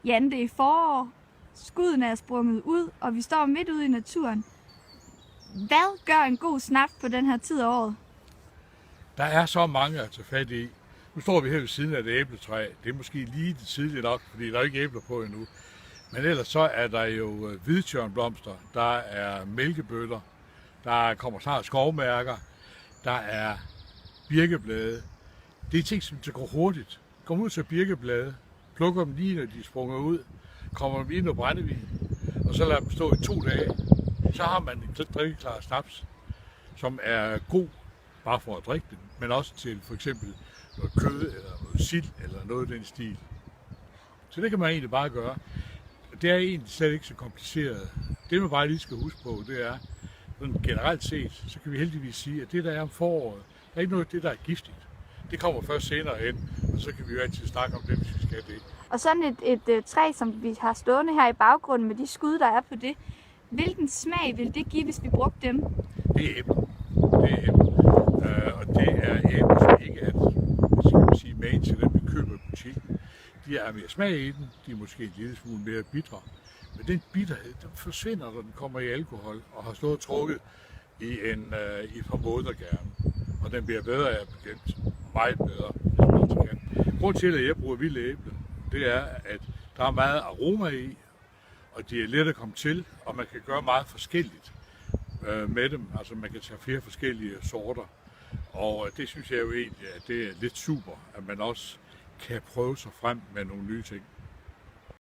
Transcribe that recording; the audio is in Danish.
Jan, det er forår, skuddene er sprunget ud, og vi står midt ude i naturen. Hvad gør en god snaps på den her tid af året? Der er så mange at tage fat i. Nu står vi her ved siden af et æbletræ. Det er måske lige det tidligt nok, fordi der er ikke æbler på endnu. Men ellers så er der jo hvidtjørnblomster, der er mælkebøtter, der kommer snart skovmærker, der er birkeblade. Det er ting, som går hurtigt. Kom ud til birkeblade, plukker dem lige, når de springer ud, kommer dem i noget brændevin, og så lader dem stå i 2 dage. Så har man en drikkeklar snaps, som er god bare for at drikke den, men også til for eksempel noget kød eller noget sild eller noget af den stil. Så det kan man egentlig bare gøre. Det er egentlig slet ikke så kompliceret. Det man bare lige skal huske på, det er, sådan generelt set, så kan vi heldigvis sige, at det der er om foråret, der er ikke noget af det, der er giftigt. Det kommer først senere hen, og så kan vi jo altid snakke om det, hvis vi skal det. Og sådan et træ, som vi har stående her i baggrunden med de skud, der er på det, hvilken smag vil det give, hvis vi brugte dem? Det er æbler. Det er æbler. Og det er æbler, som ikke er, skal man sige, magen til dem, vi køber i butikken. De er mere smag i den, de er måske en lille smule mere bitre. Men den bitterhed, den forsvinder, når den kommer i alkohol og har stået og trukket i et par måneder gerne. Og den bliver bedre af bekendt. Meget bedre. Grunden til, at jeg bruger vilde æbler, det er, at der er meget aroma i, og de er let at komme til, og man kan gøre meget forskelligt med dem. Altså man kan tage flere forskellige sorter. Og det synes jeg jo egentlig, at det er lidt super, at man også kan prøve sig frem med nogle nye ting.